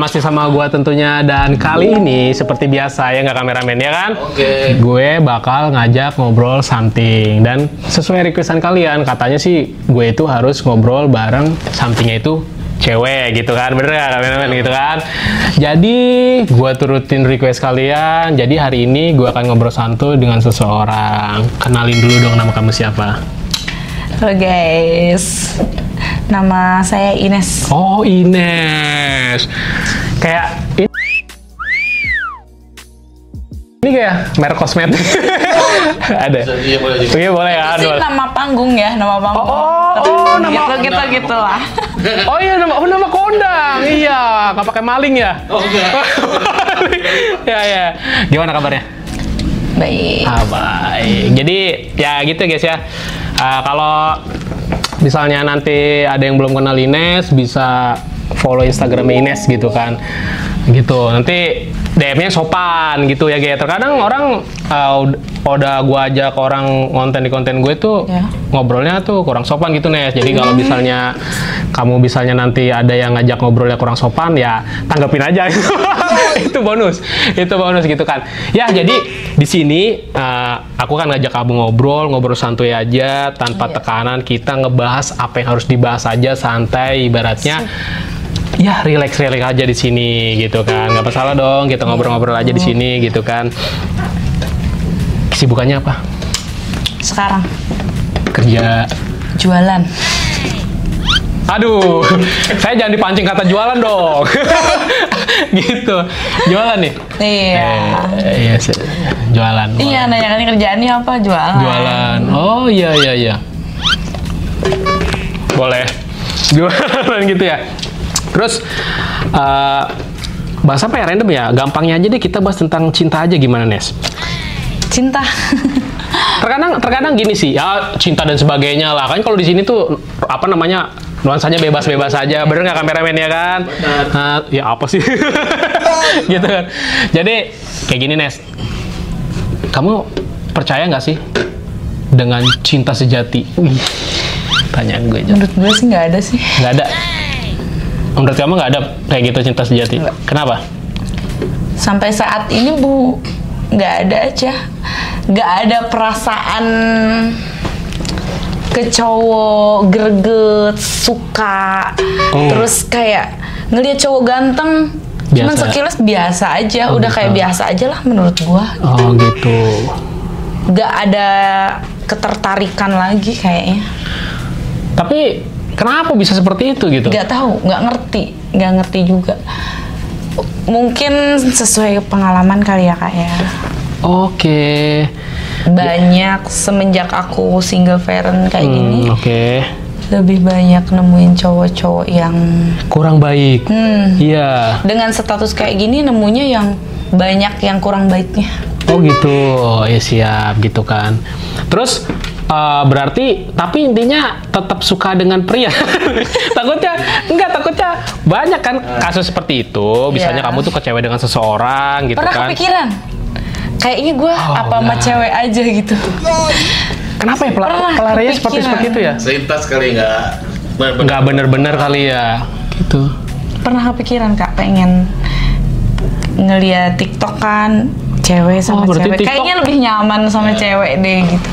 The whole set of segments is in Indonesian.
masih sama gua tentunya, dan kali ini seperti biasa ya, nggak kameramen ya kan? Oke. Gue bakal ngajak ngobrol something, dan sesuai requestan kalian katanya sih gue itu harus ngobrol bareng somethingnya itu cewek gitu kan, bener gak kameramen gitu kan? Jadi gue turutin request kalian. Jadi hari ini gue akan ngobrol santuy dengan seseorang. Kenalin dulu dong, nama kamu siapa? Halo guys, nama saya Ines. Oh, Ines. Kayak ini kayak merek kosmetik. Ada. Iya boleh juga. Iya boleh ya. Itu sih nama panggung ya, nama panggung. Nama gitu lah. Oh iya, nama kondang. Iya, nggak pakai maling ya? Oh enggak. Ya ya. Gimana kabarnya? Baik. Baik. Jadi ya gitu guys ya. Kalau misalnya nanti ada yang belum kenal Ines, bisa follow Instagram Ines gitu kan. Gitu. Nanti DM-nya sopan gitu ya guys. Terkadang orang udah gua ajak orang ngonten di konten gue tuh Ya. ngobrolnya tuh kurang sopan gitu Nes. Jadi kalau misalnya kamu nanti ada yang ngajak ngobrolnya kurang sopan, ya tanggapin aja. Itu bonus gitu kan. Ya jadi di sini aku kan ngajak kamu ngobrol santuy aja tanpa tekanan. Kita ngebahas apa yang harus dibahas aja, santai ibaratnya. Ya relax aja di sini gitu kan, nggak masalah dong, kita ngobrol-ngobrol aja di sini gitu kan. Kesibukannya apa? Sekarang Kerja. jualan. Aduh, saya jangan dipancing kata jualan dong. Gitu, jualan nih. Iya. Iya, jualan. Iya, nanya kan kerjaannya apa? Jualan. Jualan. Oh iya. Boleh. Jualan gitu ya. Terus bahas apa ya, random ya? Gampangnya aja deh, kita bahas tentang cinta aja, gimana Nes? Cinta. Terkadang gini sih, ya cinta dan sebagainya lah. Kan kalau di sini tuh apa namanya, nuansanya bebas-bebas aja. Bener nggak kameramen ya kan? Ya apa sih? Gitu kan. Jadi kayak gini Nes, kamu percaya nggak sih dengan cinta sejati? Wih, tanyaan gue aja. Menurut gue sih nggak ada sih. Nggak ada. Menurut kamu nggak ada kayak gitu cinta sejati? Nggak. Kenapa? Sampai saat ini nggak ada aja. Nggak ada perasaan ke cowok greget, suka, terus kayak ngelihat cowok ganteng, cuman Biasa. sekilas biasa aja, Oh, udah gitu. kayak biasa aja lah menurut gua. Oh gitu. Nggak ada ketertarikan lagi kayaknya. Tapi kenapa bisa seperti itu gitu? Nggak tahu, nggak ngerti juga. Mungkin sesuai pengalaman kali ya kak ya. Oke. Banyak semenjak aku single parent kayak gini, Oke. lebih banyak nemuin cowok-cowok yang Kurang baik. Iya. dengan status kayak gini nemunya yang banyak yang kurang baiknya. Oh gitu. Ya siap gitu kan. Terus berarti tapi intinya tetap suka dengan pria. takutnya banyak kan kasus seperti itu. Misalnya Iya. kamu tuh kecewa dengan seseorang gitu Pernah kan. kepikiran? Kayaknya gue apa sama enggak. cewek aja gitu. Kenapa ya Pernah pelarianya seperti kepikiran. itu ya? Selintas kali nggak. Nggak bener-bener kali ya. Gitu. Pernah kepikiran kak pengen ngeliat TikTok kan cewek sama berarti cewek. TikTok- Kayaknya lebih nyaman sama cewek deh gitu.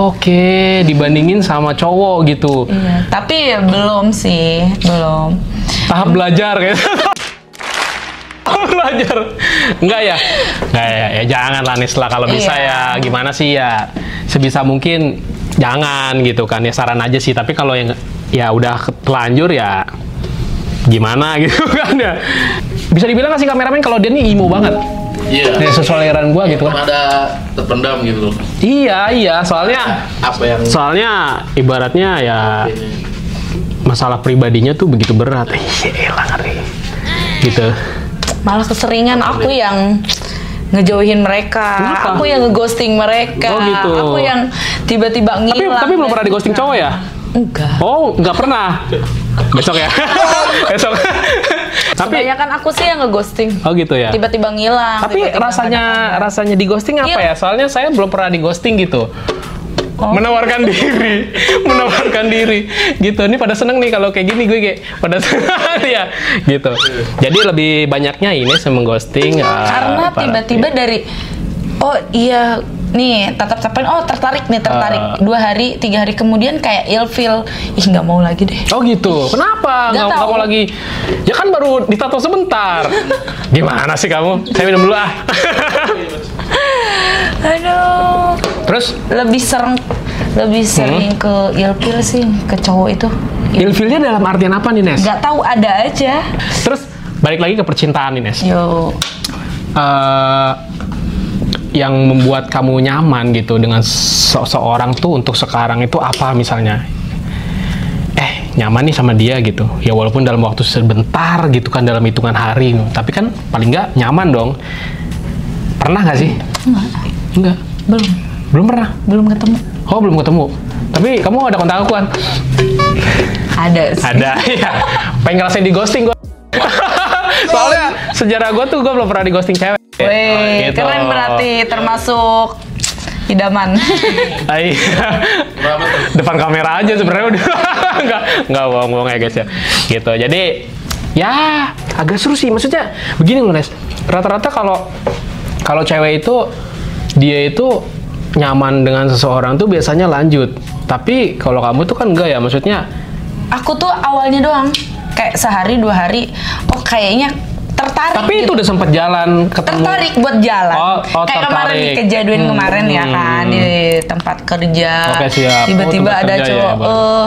Oke, dibandingin sama cowok gitu. Iya, tapi ya belum sih, belum. Tahap belajar gitu. Belajar. Enggak ya? Ya jangan lah Nis lah, kalau bisa Iya. ya gimana sih ya, sebisa mungkin jangan gitu kan ya, saran aja sih. Tapi kalau yang ya udah telanjur ya gimana gitu kan ya. Bisa dibilang nggak sih kameramen kalau dia nih emo banget? Iya. Ya, sesuai aliran gua gitu kan. Ada terpendam gitu loh. Iya, soalnya Apa yang ibaratnya ya masalah pribadinya tuh begitu berat. Iyalah ngeri. Gitu. Malah keseringan aku yang ngejauhin mereka, Kenapa? aku yang ngeghosting mereka, Oh, gitu. aku yang tiba-tiba ngilang. Tapi belum dari pernah di ghosting mereka. cowok ya? Enggak. Oh, nggak pernah. Besok ya. Besok. Tapi Kebanyakan aku sih yang ngeghosting. oh gitu ya. Tiba-tiba ngilang. Tapi tiba-tiba nggak ada kabar. rasanya di ghosting apa Iya. ya? Soalnya saya belum pernah di ghosting gitu. menawarkan diri, menawarkan diri, gitu. Ini pada seneng nih kalau kayak gini gue kayak pada seneng ya, gitu. Jadi lebih banyaknya ini mengghosting. Karena tiba-tiba dari, oh iya, nih tatap-tapan, oh tertarik nih, tertarik. 2 hari, 3 hari kemudian kayak ilfeel, ih nggak mau lagi deh. Oh gitu, kenapa? Nggak Nggak mau lagi? Ya kan baru ditato sebentar. Gimana sih kamu? Saya minum dulu ah. Aduh. Terus Lebih sering ke ilfeel sih, ke cowok itu. ilfilnya dalam artian apa nih, Nes? Nggak tahu, ada aja. Terus balik lagi ke percintaan nih, Nes. Yo. Yang membuat kamu nyaman gitu dengan seseorang tuh untuk sekarang itu apa misalnya? Nyaman nih sama dia gitu. Ya walaupun dalam waktu sebentar gitu kan, dalam hitungan hari. Tapi kan paling nggak nyaman dong. Pernah nggak sih? Enggak. Belum pernah? Belum ketemu. Oh, belum ketemu. Tapi kamu ada kontak aku kan? Ada sih. Ada, ya. Pengen ngerasain di ghosting gue. Soalnya sejarah gue tuh gue belum pernah di ghosting cewek. Wih, Gitu. keren berarti, termasuk idaman. Berapa tuh? Depan kamera aja sebenarnya udah. Enggak bohong ya guys ya. Gitu. Jadi ya agak seru sih. Maksudnya begini loh, Nes. Rata-rata kalau cewek itu dia itu nyaman dengan seseorang tuh biasanya lanjut. Tapi kalau kamu tuh kan enggak ya, maksudnya Aku tuh awalnya doang, kayak sehari 2 hari, oh kayaknya tertarik. tapi itu gitu. udah sempat jalan ketemu. Tertarik buat jalan. Oh, kayak kemarin tertarik. di kejadian kemarin ya kan, di tempat kerja. Oke, siap. Tiba-tiba tempat ada kerja cowok, ya,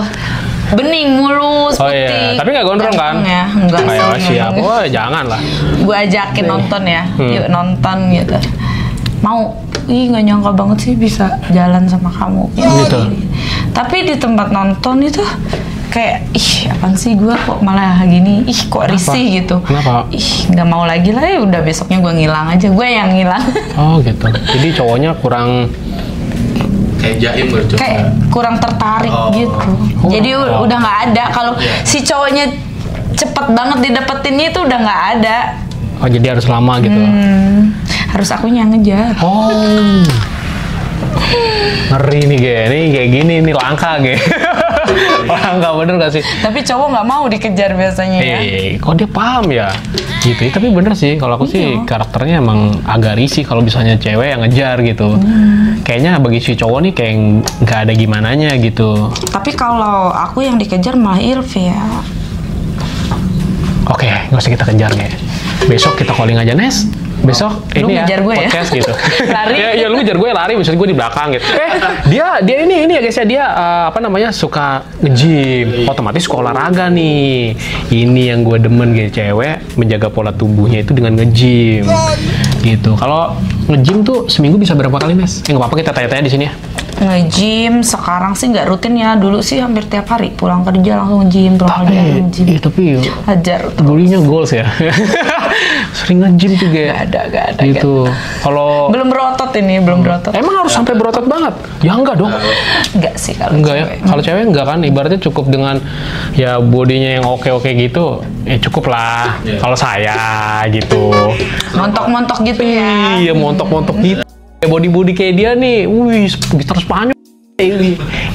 bening, mulus, Oh putih. iya, tapi nggak gondrong kan? Ya, enggak Ayo, sih. siap. Oh, jangan lah. Gue ajakin nonton ya, yuk nonton gitu. Mau, ih nggak nyangka banget sih bisa jalan sama kamu. Gitu. Tapi di tempat nonton itu kayak, ih apaan sih gue kok malah gini, ih kok risih gitu. Kenapa? Ih nggak mau lagi lah, ya udah besoknya gue ngilang aja, gue yang ngilang. Oh gitu. Jadi cowoknya kurang. Kayak jaim gitu. Kayak kurang tertarik Oh. gitu. Jadi udah nggak ada. Kalau si cowoknya cepet banget didapetinnya itu udah nggak ada. Oh jadi harus lama gitu. Harus akunya yang ngejar. Oh. Ngeri nih Ge. Nih kayak gini nih langka Ge. Langka bener gak sih? Tapi cowok nggak mau dikejar biasanya ya. Kok dia paham ya? Gitu. Tapi bener sih, kalau aku sih karakternya emang agak risih kalau misalnya cewek yang ngejar gitu. Kayaknya bagi si cowok nih kayak nggak ada gimananya gitu. Tapi kalau aku yang dikejar malah ilfil ya. Oke, nggak usah kita kejar Ge. Besok kita calling aja Nes. Besok Lu ini ngejar gue ya? podcast gitu. Lari. ya lu ngejar gue lari, maksud gue di belakang gitu. Dia ini ya guys ya, dia apa namanya suka nge-gym, otomatis suka olahraga nih. Ini yang gue demen gitu, cewek menjaga pola tubuhnya itu dengan nge-gym. Gitu. Kalau nge-gym tuh seminggu bisa berapa kali Nes? Nggak apa-apa kita tanya-tanya di sini ya. Nge-gym sekarang sih nggak rutin ya. Dulu sih hampir tiap hari pulang kerja langsung nge-gym, pulang kerja nge-gym. Tapi Hajar. gulinya goals ya. Sering nge-gym tuh Ge. Gak ada. Gitu. Kalau Belum berotot ini, belum berotot. emang harus sampai berotot banget? Ya enggak dong. Enggak sih kalau Enggak ya. cewek. Kalau cewek enggak kan, ibaratnya cukup dengan ya bodinya yang oke-oke gitu. Ya cukup lah. Kalau saya gitu. Montok-montok gitu ya. Iya, montok-montok gitu. Body kayak dia nih. Wih, gitar Spanyol.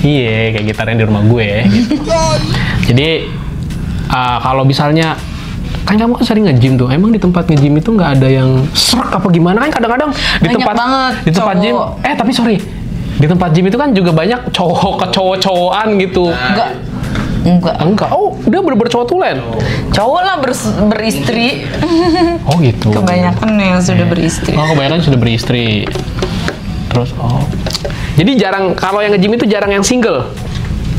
Iya, kayak gitar yang di rumah gue gitu. Jadi kalau misalnya kan kamu kan sering nge-gym tuh, emang di tempat nge-gym itu nggak ada yang serak apa gimana? Kan kadang-kadang di Banyak tempat banget di tempat cowok. gym, tapi sorry, di tempat gym itu kan juga banyak cowok-cowokan gitu. Enggak. Oh, dia bener-bener cowok tulen. Cowok lah beristri. Oh gitu. Kebanyakan yang sudah beristri. Oh, kebanyakan sudah beristri. Terus jadi jarang, kalau yang nge-gym itu jarang yang single.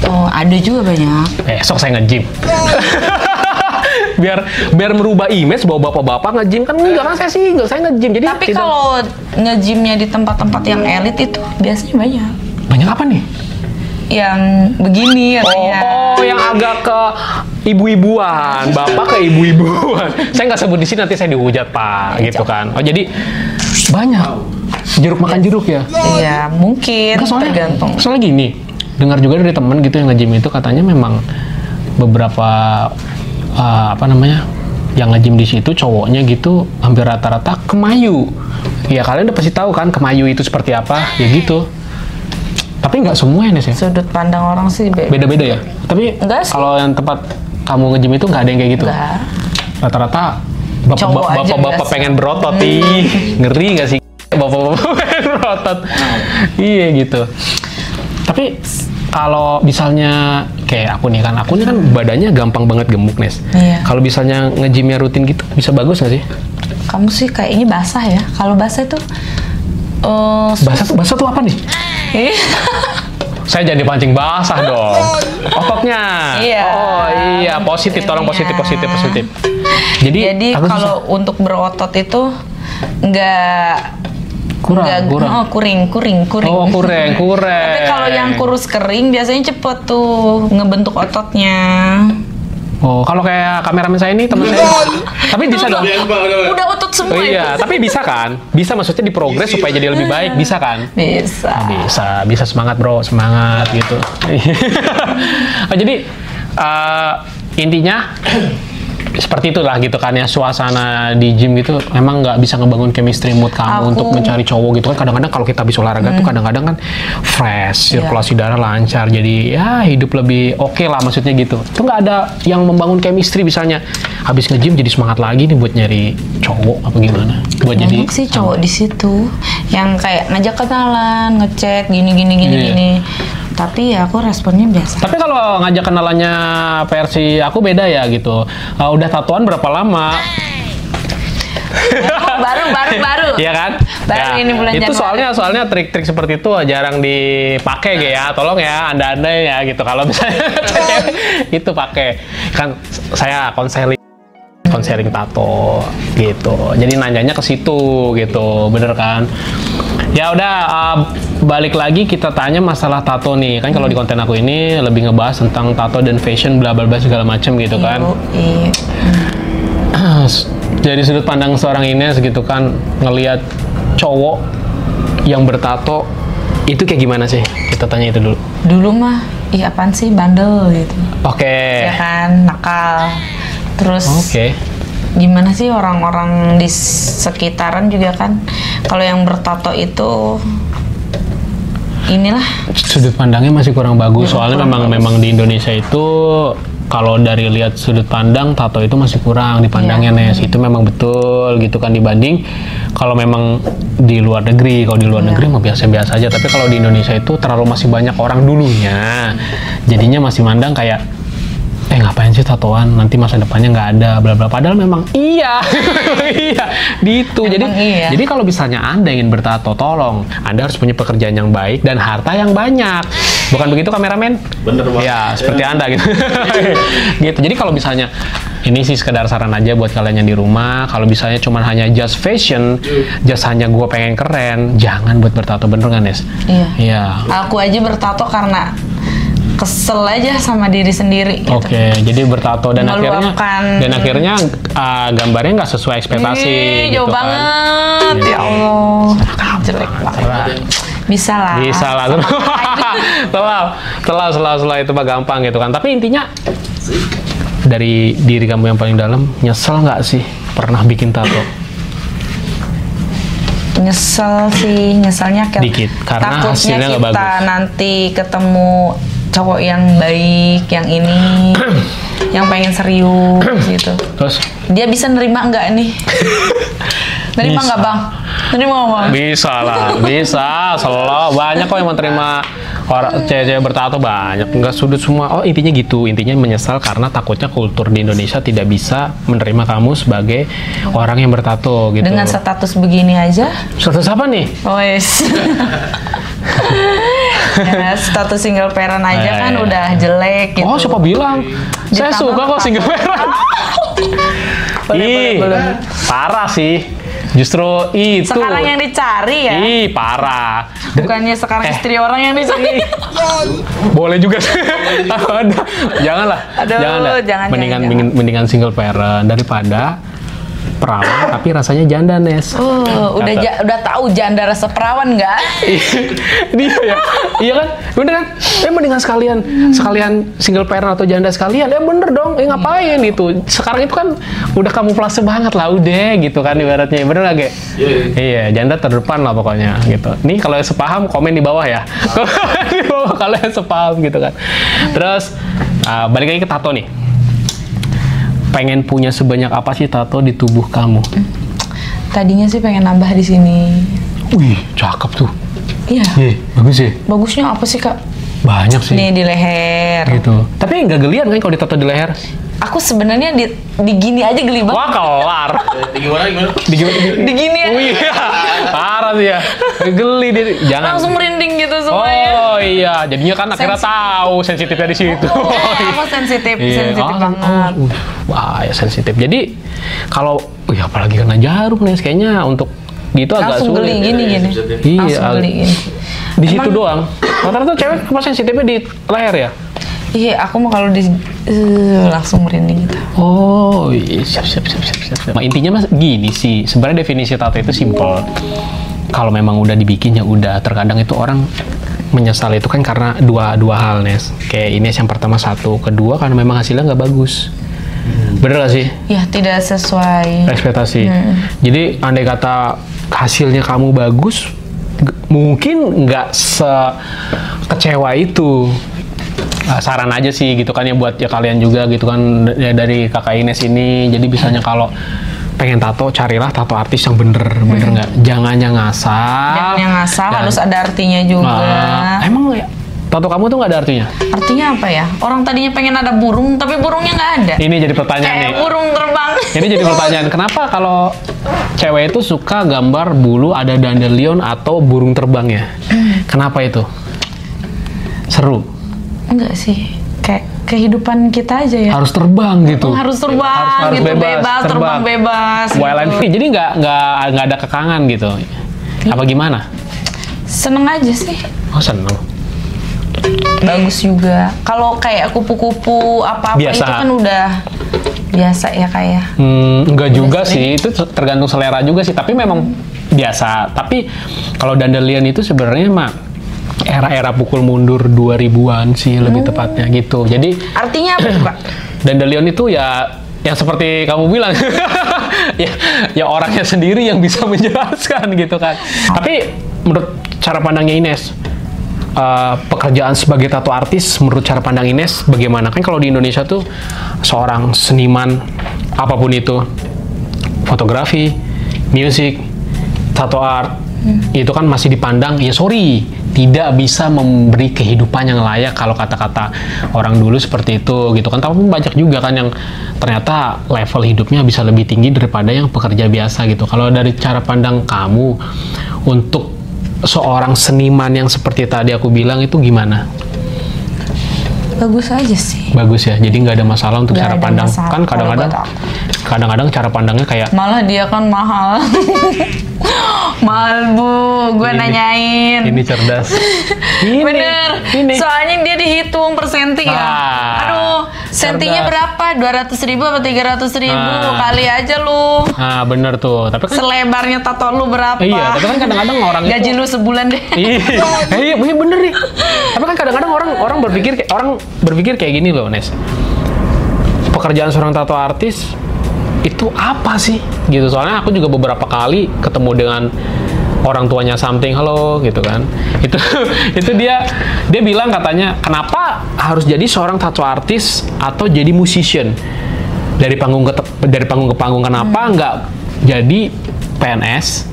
Oh, ada juga banyak. Sok saya nge-gym. biar merubah image bahwa bapak-bapak nge-gym kan enggak kan, saya single, saya nge-gym. Jadi Tapi kalau nge-gymnya di tempat-tempat yang elit itu biasanya banyak. banyak apa nih? Yang begini katanya. Oh, yang agak ke ibu-ibuan, bapak ke ibu-ibuan. Saya nggak sebut di sini, nanti saya dihujat Pak, gitu kan. Oh jadi banyak jeruk makan jeruk ya? Iya, mungkin tergantung. Soalnya gini, dengar juga dari temen gitu yang nge-gym itu katanya memang beberapa yang nge-gym di situ cowoknya gitu hampir rata-rata kemayu. Ya kalian udah pasti tahu kan kemayu itu seperti apa, ya gitu. Tapi nggak semua ya, Nes ya? Sudut pandang orang sih Beda-beda ya? Tapi Enggak sih. kalau yang tempat kamu nge-gym itu nggak ada yang kayak gitu? Enggak. Rata-rata Cowok aja bapak-bapak biasa. pengen berotot, ih. Ngeri nggak sih? Bapak-bapak pengen berotot. Iya gitu. Tapi kalau misalnya kayak aku nih kan badannya gampang banget gemuk, Nes. Iya. Kalau misalnya nge-gymnya rutin gitu, bisa bagus nggak sih? Kamu sih kayaknya basah ya. Kalau basah itu Basah tuh apa nih? Saya jadi pancing basah dong. Ototnya. Iya. Oh iya, positif. Tolong positif. Jadi aku kalau untuk berotot itu nggak kurang. Oh, kuring. Oh, kurang. Tapi kalau yang kurus kering biasanya cepet tuh ngebentuk ototnya. Oh, kalau kayak kameramen saya ini teman saya. Tapi bisa dong. Udah otot semua Oh iya, itu. tapi bisa kan? Bisa maksudnya diprogres supaya jadi lebih baik, bisa kan? Bisa semangat bro, semangat gitu. Oh, jadi intinya seperti itulah gitu kan ya, suasana di gym gitu memang nggak bisa ngebangun chemistry mood kamu untuk mencari cowok gitu kan. Kadang-kadang kalau kita habis olahraga tuh kadang-kadang kan fresh, sirkulasi darah lancar, jadi ya hidup lebih oke lah maksudnya gitu. Itu nggak ada yang membangun chemistry misalnya habis nge-gym jadi semangat lagi nih buat nyari cowok apa gimana? Buat jadi Banyak sih cowok di situ yang kayak ngajak kenalan, ngechat gini. Tapi ya aku responnya biasa. Tapi kalau ngajak kenalannya versi aku beda ya gitu. Udah tatoan berapa lama? baru. Iya kan? Baru ini bulan itu Januari. soalnya trik-trik seperti itu jarang dipakai ya. Tolong ya Anda ya gitu. Kalau misalnya itu pakai kan saya konseling tato gitu. Jadi nanyanya ke situ gitu. Bener kan? Ya udah balik lagi kita tanya masalah tato nih. Kan kalau di konten aku ini lebih ngebahas tentang tato dan fashion bla bla bla segala macam gitu kan. Iya. Dari sudut pandang seorang Ines gitu kan, ngelihat cowok yang bertato itu kayak gimana sih? Kita tanya itu dulu. Dulu mah, apaan sih bandel gitu. Oke. Ya kan, nakal. Terus Oke. gimana sih orang-orang di sekitaran juga kan, kalau yang bertato itu inilah Sudut pandangnya masih kurang bagus, soalnya memang di Indonesia itu kalau dari lihat sudut pandang tato itu masih kurang dipandangnya Nes. Itu memang betul gitu kan, dibanding kalau memang di luar negeri. Kalau di luar negeri mah biasa-biasa aja, tapi kalau di Indonesia itu terlalu masih banyak orang dulunya, jadinya masih mandang kayak ngapain sih tatoan, nanti masa depannya nggak ada bla bla. Padahal memang iya gitu. Jadi kalau misalnya Anda ingin bertato, tolong Anda harus punya pekerjaan yang baik dan harta yang banyak. Bukan begitu kameramen? Bener banget. Ya, seperti Anda gitu. Gitu. Jadi kalau misalnya ini sih sekedar saran aja buat kalian yang di rumah, kalau misalnya cuma hanya just fashion, just hanya gue pengen keren, jangan buat bertato, bener kan Nes? Iya. Aku aja bertato karena kesel aja sama diri sendiri gitu. Oke, jadi bertato dan Meluapkan. akhirnya gambarnya nggak sesuai ekspektasi gitu jauh kan. banget ya Allah, jelek banget. Bisa lah. Setelah itu mah gampang gitu kan. Tapi intinya dari diri kamu yang paling dalam, nyesel nggak sih pernah bikin tato? Nyesel sih, nyeselnya Dikit, karena takutnya hasilnya nggak kita bagus. nanti ketemu cowok yang baik, yang ini, yang pengen serius gitu. Terus Dia bisa nerima nggak nih? Nerima Bisa. nggak bang? Nerima nggak bang? bisa lah, bisa, selalu banyak kok yang mau terima orang cewek bertato, banyak, nggak sudut semua. Oh intinya gitu, intinya menyesal karena takutnya kultur di Indonesia tidak bisa menerima kamu sebagai orang yang bertato gitu. Dengan status begini aja, Status apa nih? wes. Ya, status single parent aja kan udah jelek gitu. Oh siapa bilang? Saya Ditambah suka kok tato. single parent. Boleh. Parah sih. Justru itu. Sekarang yang dicari ya, Parah. bukannya sekarang istri orang yang dicari. Boleh juga sih. Janganlah. Aduh, Jangan dah. jangan, Mendingan jangan. mendingan single parent daripada perawan tapi rasanya janda, Nes. Oh, udah tahu janda rasa perawan nggak? Dia ya, iya kan, bener kan? Mendingan sekalian single parent atau janda sekalian, bener dong, ngapain itu? Sekarang itu kan udah kamuflase banget lah, udah gitu kan ibaratnya, bener nggak, Ge? Iya, janda terdepan lah pokoknya gitu. Nih kalau yang sepaham komen di bawah ya, di bawah kalau yang sepaham gitu kan. Terus balik lagi ke tato nih. Pengen punya sebanyak apa sih tato di tubuh kamu? Tadinya sih pengen nambah di sini. Wih, cakep tuh. Iya. Bagus ya. Bagusnya apa sih, Kak? Banyak sih. Nih di leher. Gitu. Tapi nggak gelian kan kalau ditato di leher? Aku sebenarnya di gini aja geli banget. Wah, kelar. Gimana? Di gini aja. Wih, parah sih ya. Geli dia. Jangan. Langsung merinding gitu semuanya. Oh iya, jadinya kan akhirnya tahu sensitifnya di situ. Aku sensitif banget. Wah, ya sensitif. Jadi kalau, apalagi kena jarum nih, kayaknya untuk gitu agak Langsung sulit. geli gini. Iya, Langsung geli gini. di situ doang. Rata-rata cewek apa sensitifnya di leher ya? Iya, aku mau kalau langsung merinding gitu. Oh, iya, siap. Nah, intinya mas gini sih, sebenarnya definisi tato itu simple. Kalau memang udah dibikin ya udah. Terkadang itu orang menyesal itu kan karena dua hal, Nes. Kayak Ines yang pertama satu, kedua karena memang hasilnya nggak bagus. Bener gak sih? Ya, tidak sesuai Ekspektasi. Jadi andai kata hasilnya kamu bagus, mungkin nggak sekecewa itu. Saran aja sih gitu kan ya buat ya kalian juga gitu kan ya dari kakak Ines ini. Jadi bisanya kalau pengen tato, carilah tato artis yang bener nggak, jangan yang ngasal. Jangan yang ngasal, harus ada artinya juga. Emang ya, tato kamu tuh nggak ada artinya? Artinya apa ya? Orang tadinya pengen ada burung, tapi burungnya nggak ada. Ini jadi pertanyaan Kayak nih. burung terbang. Ini jadi pertanyaan, kenapa kalau cewek itu suka gambar bulu ada dandelion atau burung terbangnya? Kenapa itu? Seru? Enggak sih, kayak kehidupan kita aja ya. Harus terbang gitu. Harus terbang, harus gitu bebas, terbang bebas. Wild Gitu. jadi nggak ada kekangan gitu. Apa gimana? Seneng aja sih. Oh seneng. Bagus juga. Kalau kayak kupu-kupu apa-apa Biasa. itu kan udah biasa ya kayak. Enggak juga sih, itu tergantung selera juga sih. Tapi memang biasa. Tapi kalau dandelion itu sebenarnya mah era-era pukul mundur 2000-an sih lebih tepatnya gitu. Jadi Artinya apa tuh, Kak? dandelion itu ya yang seperti kamu bilang ya orangnya sendiri yang bisa menjelaskan gitu kan. Tapi menurut cara pandangnya Ines, pekerjaan sebagai tato artis menurut cara pandang Ines bagaimana? Kan kalau di Indonesia tuh seorang seniman apapun itu, fotografi, musik, tato art, itu kan masih dipandang ya tidak bisa memberi kehidupan yang layak kalau kata-kata orang dulu seperti itu gitu kan. Tapi banyak juga kan yang ternyata level hidupnya bisa lebih tinggi daripada yang pekerja biasa gitu. Kalau dari cara pandang kamu untuk seorang seniman yang seperti tadi aku bilang itu gimana? Bagus aja sih. Bagus ya, jadi nggak ada masalah untuk Nggak cara ada pandang. masalah Kan kalau buat aku. kadang-kadang cara pandangnya kayak Malah dia kan mahal. Mahal Bu, gue nanyain. ini cerdas. Bener. Soalnya dia dihitung per senti ya. Aduh, sentinya cerdas. berapa? 200.000 atau 300.000? Kali aja lu. Nah, bener tuh. Tapi kan Selebarnya tato lu berapa? iya, tapi kan kadang-kadang orang Gaji itu lu sebulan deh. iya bener nih. Tapi kan kadang-kadang orang berpikir kayak gini loh, Nes. Pekerjaan seorang tato artis itu apa sih? Gitu. Soalnya aku juga beberapa kali ketemu dengan orang tuanya something, halo gitu kan. Itu dia bilang katanya, kenapa harus jadi seorang tato artis atau jadi musician? Dari panggung ke panggung, kenapa nggak jadi PNS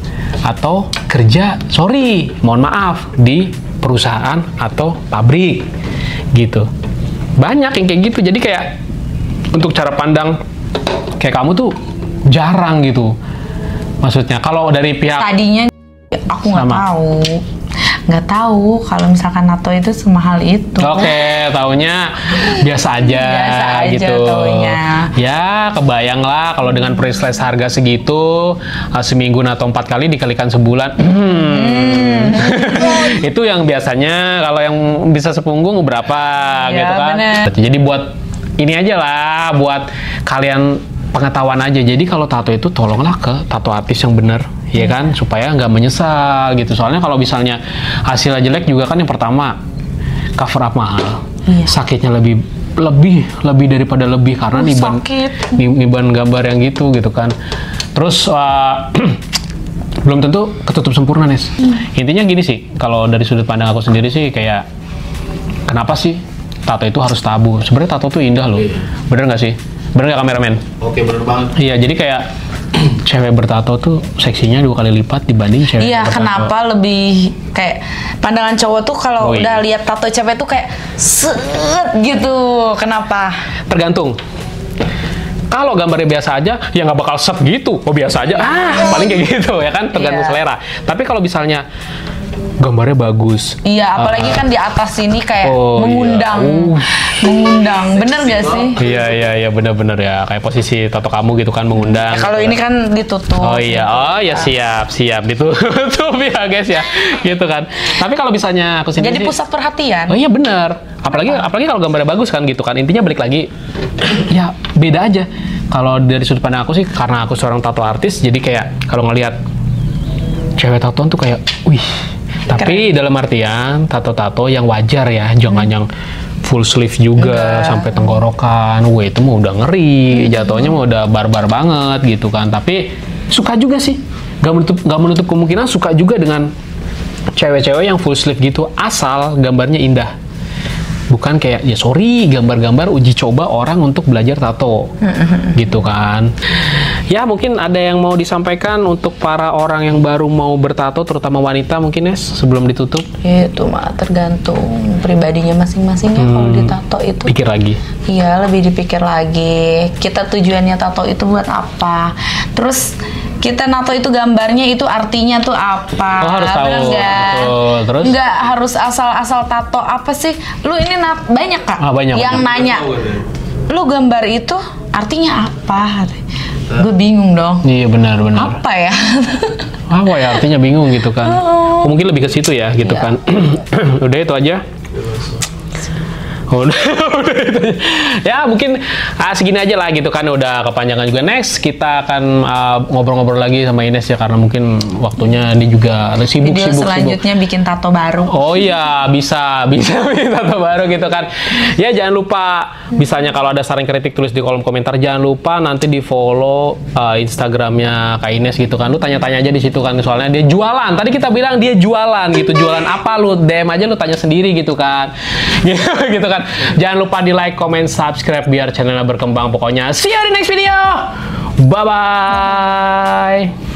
atau kerja, mohon maaf, di perusahaan atau pabrik gitu. Banyak yang kayak gitu. Jadi kayak untuk cara pandang kayak kamu tuh jarang gitu. Maksudnya kalau dari pihak Tadinya aku nggak tahu kalau misalkan tato itu semahal itu. Oke, taunya biasa aja, Biasa aja gitu. taunya. Ya, kebayang lah kalau dengan price harga segitu, seminggu atau 4 kali dikalikan sebulan. Itu yang biasanya kalau yang bisa sepunggung berapa Ya, gitu kan. bener. Jadi buat ini aja lah, buat kalian pengetahuan aja. Jadi kalau tato itu tolonglah ke tato artis yang bener, ya kan, supaya nggak menyesal gitu. Soalnya kalau misalnya hasilnya jelek juga kan, yang pertama cover up mahal, sakitnya lebih daripada lebih karena niban gambar yang gitu kan. Terus belum tentu ketutup sempurna, Nes. Intinya gini sih, kalau dari sudut pandang aku sendiri sih, kayak kenapa sih tato itu harus tabu? Sebenarnya tato tuh indah loh. Bener nggak sih? Bener nggak kameramen? Oke, bener banget. Iya, jadi kayak cewek bertato tuh seksinya 2 kali lipat dibanding cewek Iya, bertato. kenapa lebih kayak pandangan cowok tuh kalau udah lihat tato cewek tuh kayak set gitu. Kenapa? Tergantung. Kalau gambarnya biasa aja, ya nggak bakal set gitu. Oh biasa aja, paling kayak gitu ya kan, tergantung selera. Tapi kalau misalnya gambarnya bagus. Iya, apalagi kan di atas sini kayak iya. mengundang. Bener gak sih? Iya, bener-bener ya. Kayak posisi tato kamu gitu kan, mengundang. Kalau ini kan ditutup. Oh ya siap ditutup ya guys ya, gitu kan. Tapi kalau misalnya aku sendiri jadi pusat perhatian. Oh iya benar. Apalagi kalau gambarnya bagus kan gitu kan. Intinya balik lagi, ya beda aja. Kalau dari sudut pandang aku sih, karena aku seorang tato artis, jadi kayak kalau ngelihat cewek tatoan tuh kayak, wih. Tapi dalam artian tato-tato yang wajar ya, jangan yang full sleeve juga sampai tenggorokan. Wah itu mah udah ngeri, jatuhnya mah udah barbar banget gitu kan. Tapi suka juga sih, gak menutup kemungkinan suka juga dengan cewek-cewek yang full sleeve gitu, asal gambarnya indah. Bukan kayak, ya sorry, gambar-gambar uji coba orang untuk belajar tato gitu kan. Ya mungkin ada yang mau disampaikan untuk para orang yang baru mau bertato, terutama wanita mungkin, Nes, sebelum ditutup? Itu mah tergantung pribadinya masing-masing ya. Kalau ditato itu pikir lagi. Iya, lebih dipikir lagi. Kita tujuannya tato itu buat apa? Terus kita nato itu gambarnya itu artinya tuh apa? Oh, harus tahu. Betul. Terus? Nggak harus asal-asal tato apa sih? Lu ini banyak Kak Banyak, yang banyak. nanya, lu gambar itu artinya apa? Gue bingung dong. Iya benar. Apa ya? Apa ya artinya, bingung gitu kan. Mungkin lebih ke situ ya gitu kan. Udah itu aja. Udah itu aja. Ya mungkin segini aja lah gitu kan, udah kepanjangan juga. Next kita akan ngobrol-ngobrol lagi sama Ines ya, karena mungkin waktunya dia juga sibuk. Video selanjutnya bikin tato baru. Oh iya, bisa bikin tato baru gitu kan. Ya jangan lupa, misalnya kalau ada saran kritik tulis di kolom komentar. Jangan lupa nanti di follow Instagramnya Kak Ines gitu kan. Lu tanya-tanya aja di situ kan, soalnya dia jualan. Tadi kita bilang dia jualan gitu. Jualan apa, lu DM aja, lu tanya sendiri gitu kan. Gitu kan. Jangan lupa di like, comment, subscribe biar channelnya berkembang. Pokoknya see you di next video. Bye bye.